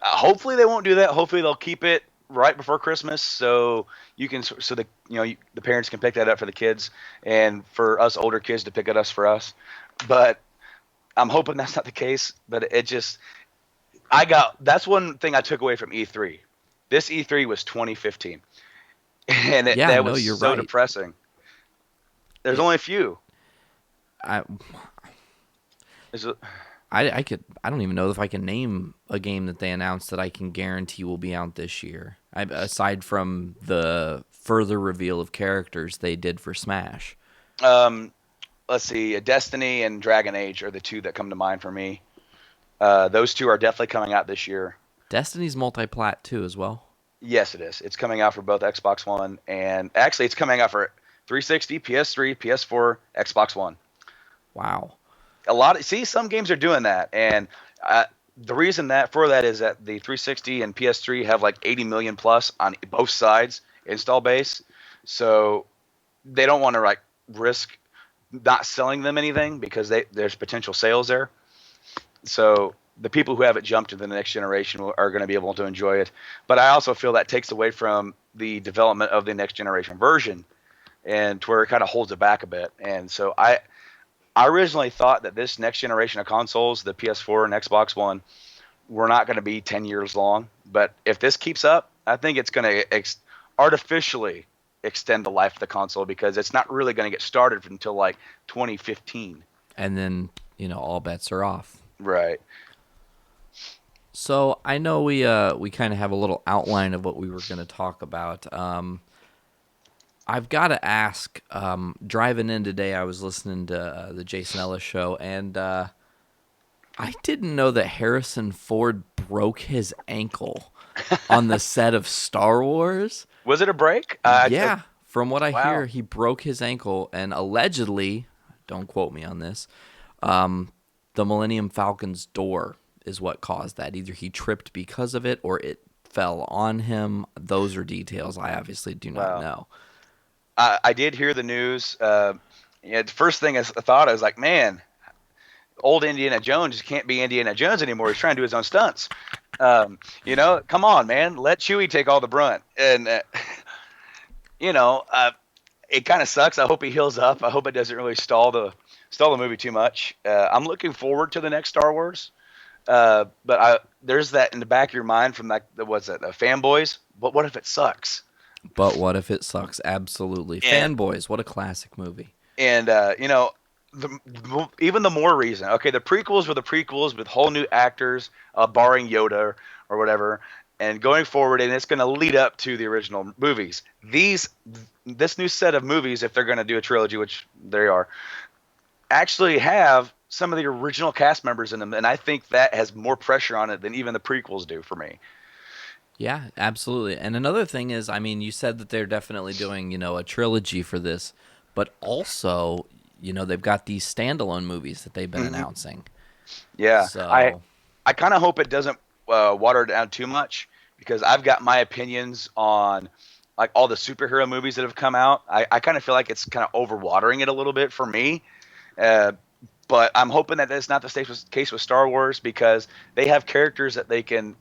Hopefully they won't do that. Hopefully they'll keep it right before Christmas, so the parents can pick that up for the kids, and for us older kids to pick it up for us. But I'm hoping that's not the case. But that's one thing I took away from E3. This E3 was 2015, and Yeah, that no, was you're so right. depressing. There's It, only a few. I, There's a, I don't even know if I can name a game that they announced that I can guarantee will be out this year. Aside from the further reveal of characters they did for Smash. um, let's see, Destiny and Dragon Age are the two that come to mind for me. Those two are definitely coming out this year. Destiny's multi-plat too as well. Yes, it is. It's coming out for both Xbox One and actually it's coming out for 360, PS3, PS4, Xbox One. Wow. See, some games are doing that, and the reason that is that the 360 and PS3 have like 80 million plus on both sides install base, so they don't want to like risk not selling them anything because there's potential sales there. So the people who have it jumped to the next generation are going to be able to enjoy it. But I also feel that takes away from the development of the next generation version, and to where it kind of holds it back a bit. And so I originally thought that this next generation of consoles, the PS4 and Xbox One, were not going to be 10 years long. But if this keeps up, I think it's going to artificially extend the life of the console because it's not really going to get started until like 2015. And then, all bets are off. Right. So I know we kind of have a little outline of what we were going to talk about. I've got to ask. Driving in today, I was listening to the Jason Ellis show, and I didn't know that Harrison Ford broke his ankle on the set of Star Wars. Was it a break? Yeah, from what I Wow. hear, he broke his ankle, and allegedly, don't quote me on this, the Millennium Falcon's door is what caused that. Either he tripped because of it or it fell on him. Those are details I obviously do not Wow. know. I did hear the news. The first thing I thought, I was like, man, old Indiana Jones can't be Indiana Jones anymore. He's trying to do his own stunts. Come on, man. Let Chewie take all the brunt. And, you know, uh, it kind of sucks. I hope he heals up. I hope it doesn't really stall the movie too much. I'm looking forward to the next Star Wars. There's that in the back of your mind from like what's it, the fanboys. But what if it sucks? But what if it sucks? Absolutely. And Fanboys, what a classic movie. and even the more reason. Okay, the prequels were the prequels with whole new actors, barring Yoda or whatever, and going forward, and it's going to lead up to the original movies. This new set of movies, if they're going to do a trilogy, which they are, actually have some of the original cast members in them, and I think that has more pressure on it than even the prequels do for me. Yeah, absolutely. And another thing is, I mean, you said that they're definitely doing, a trilogy for this, but also, they've got these standalone movies that they've been Hmm. announcing. Yeah, I So, I kind of hope it doesn't water it down too much because I've got my opinions on like all the superhero movies that have come out. I kind of feel like it's kind of overwatering it a little bit for me. Uh, but I'm hoping that that's not the case with Star Wars because they have characters that they can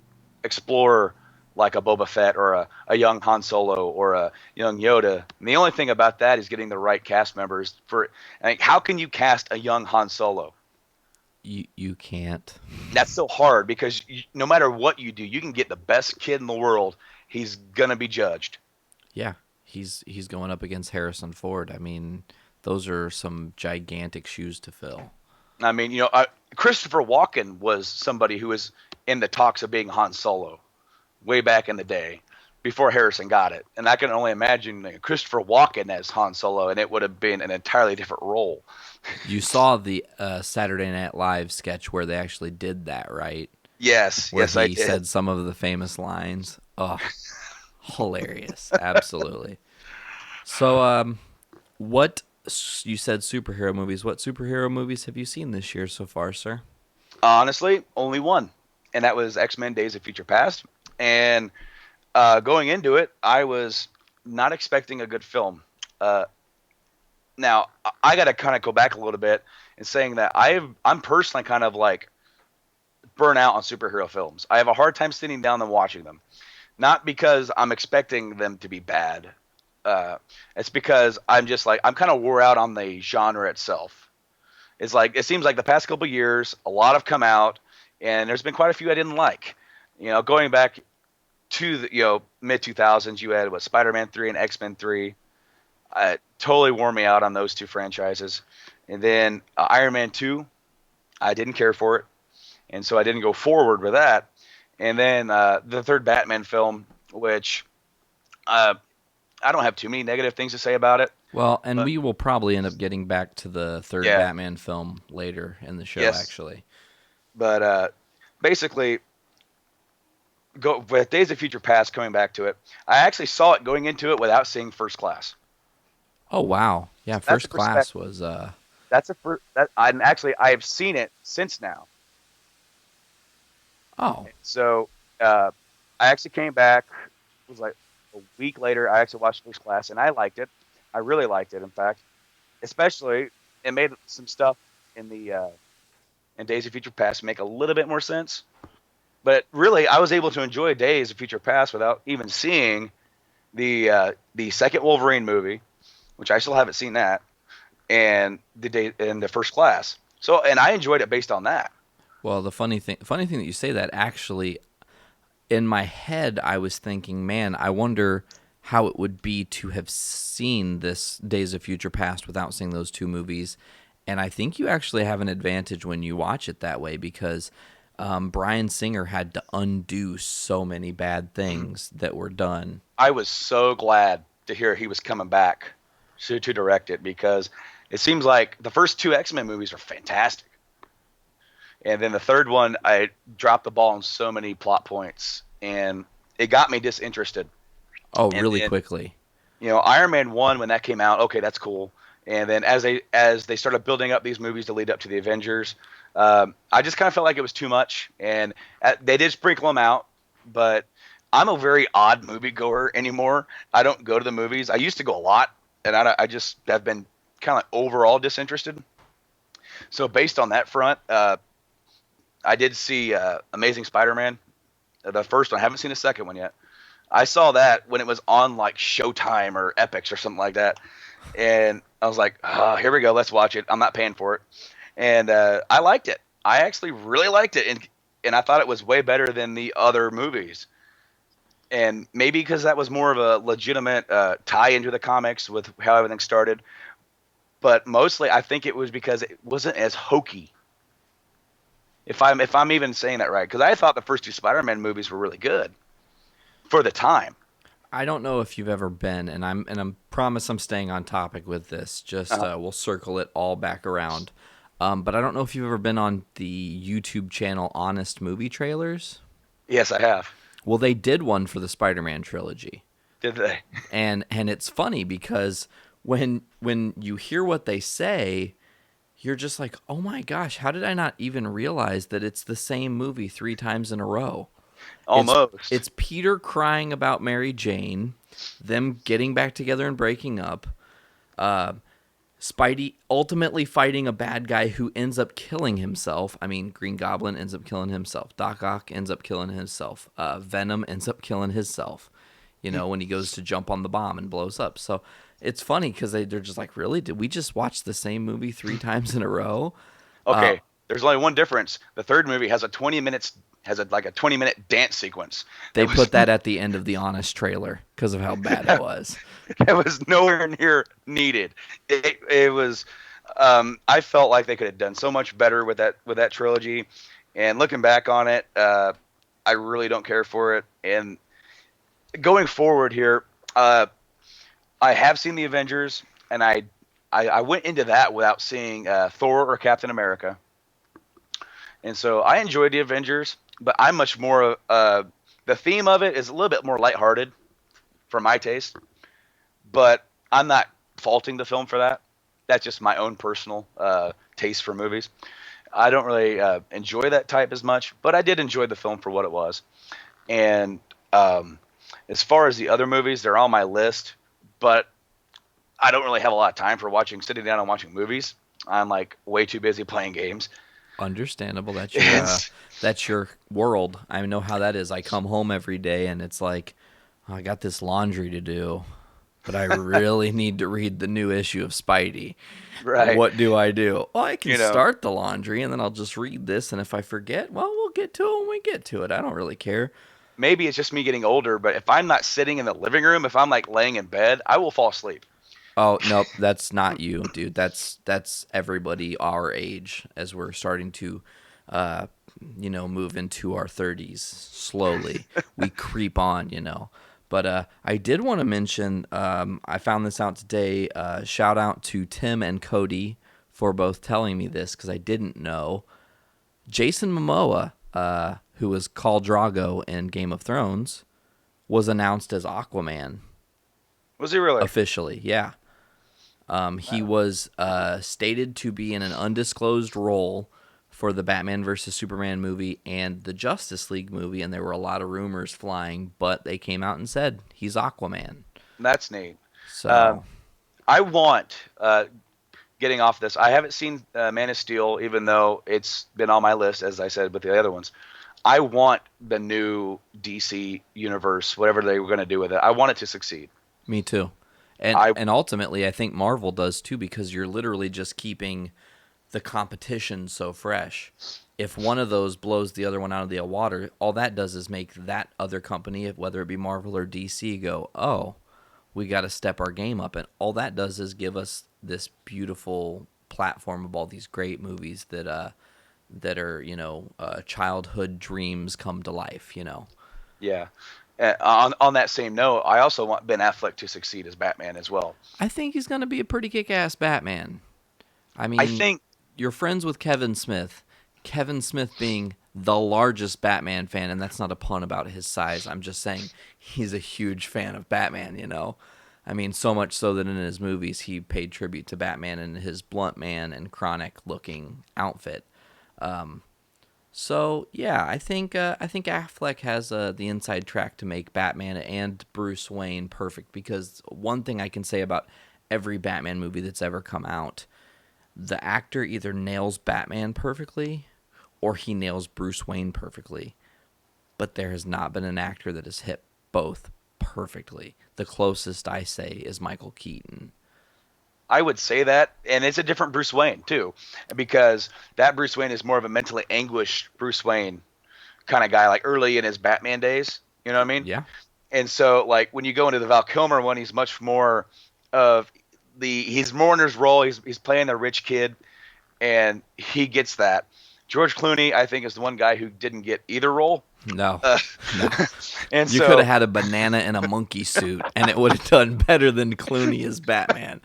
explore like a Boba Fett or a young Han Solo or a young Yoda. And the only thing about that is getting the right cast members for. Like, how can you cast a young Han Solo? you can't. That's so hard because no matter what you do, you can get the best kid in the world. He's gonna be judged. Yeah, he's going up against Harrison Ford. I mean, those are some gigantic shoes to fill. I mean, Christopher Walken was somebody who was in the talks of being Han Solo way back in the day before Harrison got it, and I can only imagine Christopher Walken as Han Solo, and it would have been an entirely different role. You saw the Saturday Night Live sketch where they actually did that, right? Yes, Where yes, I he did. said some of the famous lines. Oh, hilarious! Absolutely. So, what you said superhero movies? What superhero movies have you seen this year so far, sir? Honestly, only one, and that was X Men: Days of Future Past. And going into it, I was not expecting a good film. Uh, Now, I got to kind of go back a little bit and saying that I'm personally kind of like burnt out on superhero films. I have a hard time sitting down and watching them. Not because I'm expecting them to be bad. Uh, it's because I'm just like I'm kind of wore out on the genre itself. It's like it seems like the past couple of years, a lot have come out, and there's been quite a few I didn't like. Going back to the mid 2000s, you had what Spider-Man 3 and X-Men 3. Totally wore me out on those two franchises. And then Iron Man 2, I didn't care for it, and so I didn't go forward with that. And then the third Batman film, which uh, I don't have too many negative things to say about it. Well, and But we will probably end up getting back to the third yeah, Batman film later in the show, yes, actually. but basically, go with Days of Future Past. Coming back to it, I actually saw it going into it without seeing First Class. Oh, wow. Yeah, So that's a First Class perspective. was, That's a first. That I'm actually I have seen it since now. oh, So I actually came back. It was like a week later. I actually watched First Class, and I liked it. I really liked it. In fact, especially it made some stuff in the in Days of Future Past make a little bit more sense. But really, I was able to enjoy Days of Future Past without even seeing the second Wolverine movie, which I still haven't seen that, and the First Class. So, and I enjoyed it based on that. well, the funny thing that you say that, actually, in my head, I was thinking, man, I wonder how it would be to have seen this Days of Future Past without seeing those two movies. And I think you actually have an advantage when you watch it that way, because Bryan Singer had to undo so many bad things that were done. I was so glad to hear he was coming back to direct it, because it seems like the first two X-Men movies are fantastic. And then the third one, I dropped the ball on so many plot points, and it got me disinterested. Oh, And really then, quickly. Iron Man 1, when that came out, okay, that's cool. And then as they started building up these movies to lead up to the Avengers, I just kind of felt like it was too much. And they did sprinkle them out, but I'm a very odd moviegoer anymore. I don't go to the movies. I used to go a lot, and I just have been kind of overall disinterested. So based on that front, I did see Amazing Spider-Man, the first one. I haven't seen the second one yet. I saw that when it was on like Showtime or Epix or something like that, and I was like, oh, "Here we go, let's watch it." I'm not paying for it, and I liked it. I actually really liked it, and I thought it was way better than the other movies. And maybe because that was more of a legitimate tie into the comics with how everything started, but mostly I think it was because it wasn't as hokey. If I'm even saying that right, because I thought the first two Spider-Man movies were really good for the time. I don't know if you've ever been, and I'm promise I'm staying on topic with this. Just Uh, we'll circle it all back around. But I don't know if you've ever been on the YouTube channel Honest Movie Trailers. yes, I have. Well, they did one for the Spider-Man trilogy, Did they? and it's funny because when you hear what they say, you're just like, oh my gosh, how did I not even realize that it's the same movie three times in a row? It's Almost. it's Peter crying about Mary Jane, them getting back together and breaking up, uh, Spidey ultimately fighting a bad guy who ends up killing himself. I mean, Green Goblin ends up killing himself. Doc Ock ends up killing himself. Venom ends up killing himself. When he goes to jump on the bomb and blows up. So it's funny because they're just like, really? Did we just watch the same movie three times in a row? Uh, Okay, there's only one difference. The third movie has like a 20-minute dance sequence they that was put that at the end of the Honest trailer because of how bad it was. that was nowhere near needed. It was. I felt like they could have done so much better with that trilogy, and looking back on it, I really don't care for it. And going forward here, I have seen the Avengers, and I went into that without seeing Thor or Captain America, and so I enjoyed the Avengers, but I'm much more. The theme of it is a little bit more lighthearted for my taste, but I'm not faulting the film for that. That's just my own personal taste for movies. I don't really enjoy that type as much, but I did enjoy the film for what it was. And um, as far as the other movies, they're on my list, but I don't really have a lot of time for sitting down and watching movies. I'm like way too busy playing games. Understandable. And That's your world. I know how that is. I come home every day and it's like, oh, I got this laundry to do, but I really need to read the new issue of Spidey. right, What do I do? Well, I can you know, start the laundry and then I'll just read this, and if I forget, well, we'll get to it when we get to it. I don't really care. maybe it's just me getting older, but if I'm not sitting in the living room, if I'm like laying in bed, I will fall asleep. Oh, nope, that's not you, dude. That's everybody our age as we're starting to uh move into our 30s slowly. We creep on, you know. But I did want to mention I found this out today. Shout out to Tim and Cody for both telling me this cuz I didn't know. Jason Momoa, who was Khal Drogo in Game of Thrones, was announced as Aquaman Was he really? officially. Yeah. He was stated to be in an undisclosed role for the Batman versus Superman movie and the Justice League movie, and there were a lot of rumors flying, but they came out and said he's Aquaman. That's neat. So, I want getting off this. I haven't seen Man of Steel, even though it's been on my list, as I said with the other ones. I want the new DC universe, whatever they were going to do with it. I want it to succeed. me too. And I and ultimately, I think Marvel does too because you're literally just keeping the competition so fresh. If one of those blows the other one out of the water, all that does is make that other company, whether it be Marvel or DC, go, "Oh, we got to step our game up." And all that does is give us this beautiful platform of all these great movies that are childhood dreams come to life. Yeah. On that same note, I also want Ben Affleck to succeed as Batman as well. I think he's gonna be a pretty kick-ass Batman. I I mean, think you're friends with Kevin Smith. Kevin Smith being the largest Batman fan, and that's not a pun about his size. I'm just saying he's a huge fan of Batman. I mean, so much so that in his movies he paid tribute to Batman in his blunt man and chronic looking outfit. So yeah, I think Affleck has the inside track to make Batman and Bruce Wayne perfect because one thing I can say about every Batman movie that's ever come out, the actor either nails Batman perfectly or he nails Bruce Wayne perfectly. But there has not been an actor that has hit both perfectly. The closest I say is Michael Keaton. I would say that, and it's a different Bruce Wayne too, because that Bruce Wayne is more of a mentally anguished Bruce Wayne kind of guy, like early in his Batman days. You know what I mean? Yeah. And so, like when you go into the Val Kilmer one, he's much more of he's more in his role. He's playing the rich kid, and he gets that. George Clooney, I think, is the one guy who didn't get either role. No. Uh, No. and You could have so, had a banana and a monkey suit, and it would have done better than Clooney as Batman.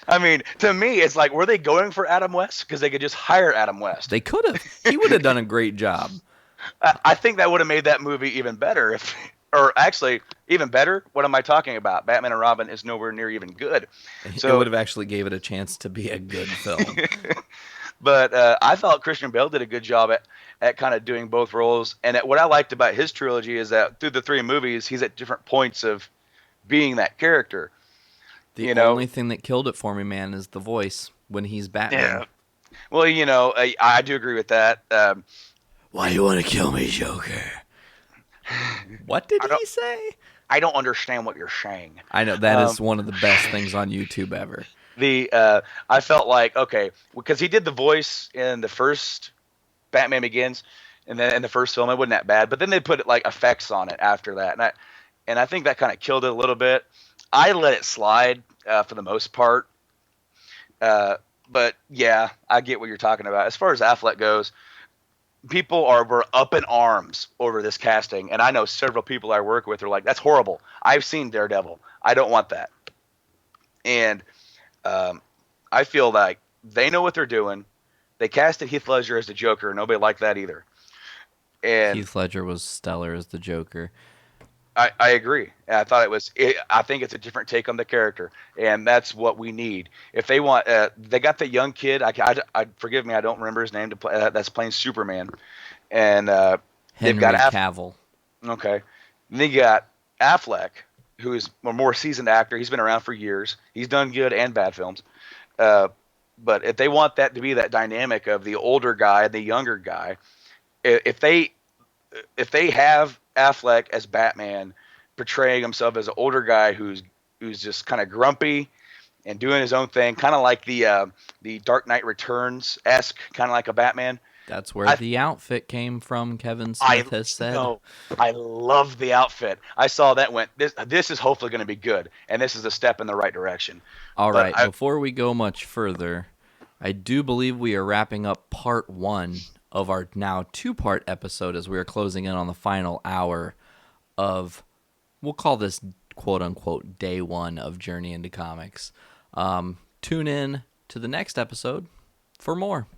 I mean, to me, it's like, were they going for Adam West? Because they could just hire Adam West. They could have. He would have done a great job. I think that would have made that movie even better. Or actually, even better. What am I talking about? Batman and Robin is nowhere near even good. It would So, have actually gave it a chance to be a good film. but I thought Christian Bale did a good job at kind of doing both roles. And what I liked about his trilogy is that through the three movies, he's at different points of being that character. The You know, only thing that killed it for me, man, is the voice when he's yeah. Batman. Well, I do agree with that. Why you want to kill me, Joker? What did I don't he say? I don't understand what you're saying. I know that Um, is one of the best things on YouTube ever. I felt like, okay, because he did the voice in the first Batman Begins, and then in the first film it wasn't that bad, but then they put like effects on it after that, and I think that kind of killed it a little bit. I let it slide for the most part, uh, but yeah, I get what you're talking about. As far as Affleck goes, people were up in arms over this casting, and I know several people I work with are like, "That's horrible. I've seen Daredevil. I don't want that." And um, I feel like they know what they're doing. They casted Heath Ledger as the Joker, and nobody liked that either. And Heath Ledger was stellar as the Joker. I agree. And I thought I think it's a different take on the character, and that's what we need. If they want, they got the young kid. Forgive me, I don't remember his name to play. That's playing Superman, and they've got Henry Cavill. okay. And they got Affleck, who is a more seasoned actor. He's been around for years. He's done good and bad films. Uh, but if they want that to be that dynamic of the older guy and the younger guy, if they have Affleck as Batman, portraying himself as an older guy who's just kind of grumpy and doing his own thing, kind of like the Dark Knight Returns esque, kind of like a Batman. That's where I the outfit came from, Kevin I Smith has said. no, I love the outfit. I saw that went this is hopefully going to be good, and this is a step in the right direction. All But right, before we go much further, I do believe we are wrapping up part 1 of our now 2-part episode as we are closing in on the final hour of, we'll call this quote unquote day 1 of Journey into Comics. Tune in to the next episode for more.